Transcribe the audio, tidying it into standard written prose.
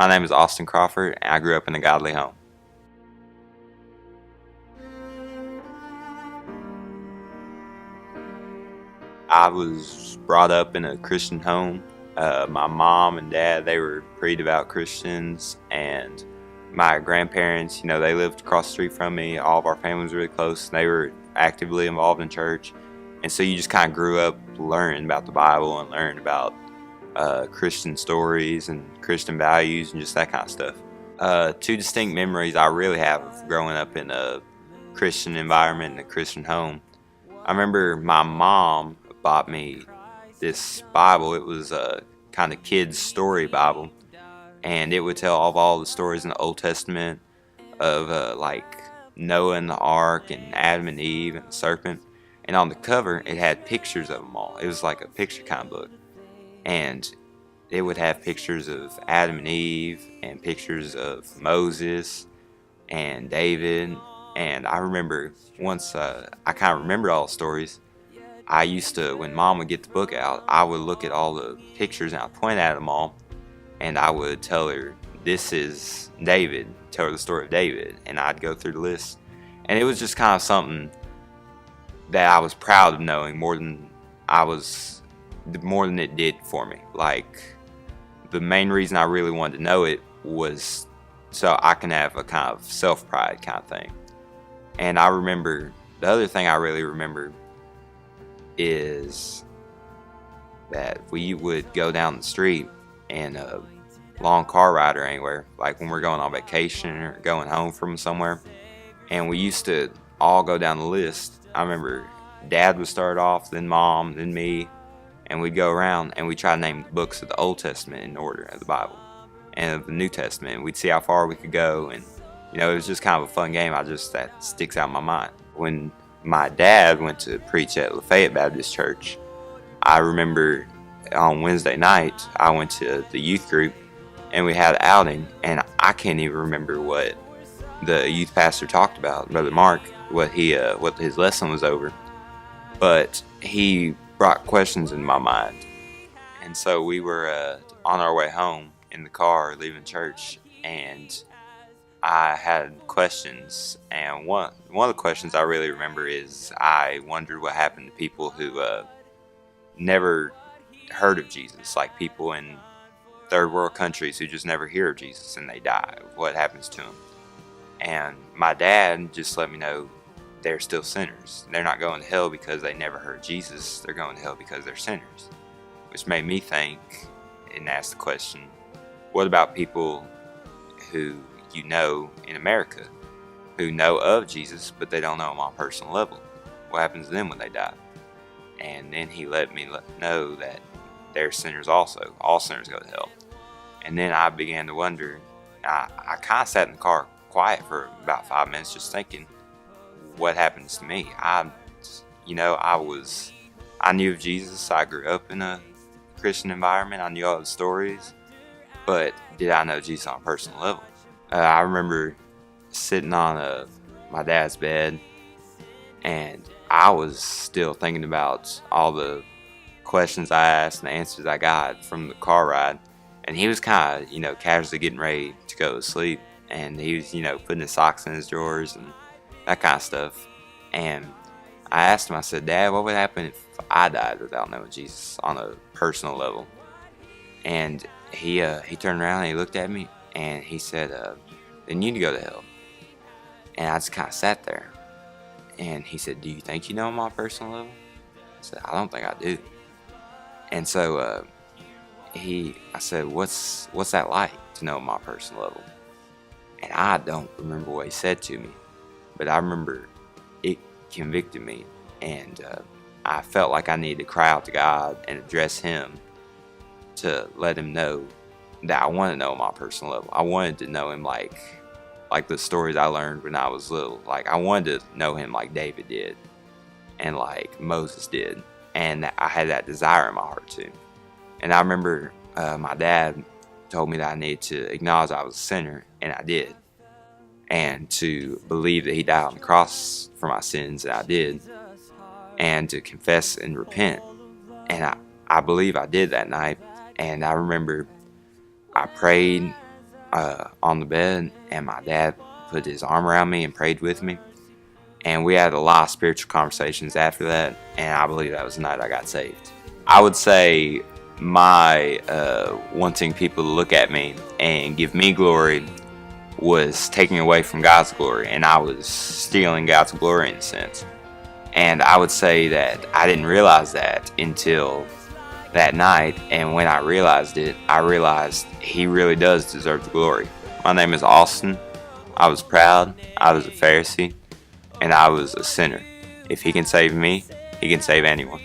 My name is Austin Crawford, and I grew up in a godly home. I was brought up in a Christian home. My mom and dad, they were pretty devout Christians, and my grandparents, they lived across the street from me. All of our family was really close, and they were actively involved in church. And so you just kind of grew up learning about the Bible and learning about Christian stories and Christian values and just that kind of stuff. Two distinct memories I really have of growing up in a Christian environment in a Christian home. I remember my mom bought me this Bible. It was a kind of kids story Bible, and it would tell all the stories in the Old Testament of like Noah and the ark and Adam and Eve and the serpent. And on the cover, it had pictures of them all. It was like a picture kind of book, and it would have pictures of Adam and Eve and pictures of Moses and David. And I remember once I kind of remembered all the stories, I used to, when Mom would get the book out, I would look at all the pictures and I'd point at them all, and I would tell her, this is David, tell her the story of David, and I'd go through the list. And it was just kind of something that I was proud of knowing more than it did for me. Like, the main reason I really wanted to know it was so I can have a kind of self-pride kind of thing. And I remember, the other thing I really remember is that we would go down the street in a long car ride or anywhere, like when we're going on vacation or going home from somewhere, and we used to all go down the list. I remember Dad would start off, then Mom, then me, and we'd go around and we'd try to name the books of the Old Testament in order of the Bible and of the New Testament. We'd see how far we could go, and it was just kind of a fun game. That sticks out in my mind. When my dad went to preach at Lafayette Baptist Church, I remember on Wednesday night I went to the youth group and we had an outing, and I can't even remember what the youth pastor talked about, Brother Mark, what his lesson was over, but he brought questions in my mind. And so we were on our way home in the car leaving church, and I had questions, and one of the questions I really remember is I wondered what happened to people who never heard of Jesus, like people in third world countries who just never hear of Jesus and they die. What happens to them? And my dad just let me know they're still sinners. They're not going to hell because they never heard Jesus. They're going to hell because they're sinners, which made me think and ask the question, what about people who in America who know of Jesus, but they don't know him on a personal level? What happens to them when they die? And then he let me know that they're sinners also. All sinners go to hell. And then I began to wonder. I kind of sat in the car quiet for about 5 minutes just thinking, what happens to me? I knew of Jesus. I grew up in a Christian environment. I knew all the stories. But did I know Jesus on a personal level? I remember sitting on my dad's bed, and I was still thinking about all the questions I asked and the answers I got from the car ride. And he was kind of, casually getting ready to go to sleep. And he was, putting his socks in his drawers and that kind of stuff. And I asked him, I said, Dad, what would happen if I died without knowing Jesus on a personal level? And he turned around and he looked at me and he said, then you need to go to hell. And I just kind of sat there. And he said, do you think you know him on a personal level? I said, I don't think I do. And so I said, what's that like to know him on a personal level? And I don't remember what he said to me, but I remember it convicted me, and I felt like I needed to cry out to God and address him to let him know that I wanted to know him on a personal level. I wanted to know him like the stories I learned when I was little. Like, I wanted to know him like David did and like Moses did, and I had that desire in my heart too. And I remember my dad told me that I needed to acknowledge I was a sinner, and I did, and to believe that he died on the cross for my sins, and I did, and to confess and repent. And I believe I did that night. And I remember I prayed on the bed, and my dad put his arm around me and prayed with me. And we had a lot of spiritual conversations after that, and I believe that was the night I got saved. I would say my wanting people to look at me and give me glory was taking away from God's glory, and I was stealing God's glory in a sense. And I would say that I didn't realize that until that night, and when I realized it, I realized He really does deserve the glory. My name is Austin. I was proud, I was a Pharisee, and I was a sinner. If He can save me, He can save anyone.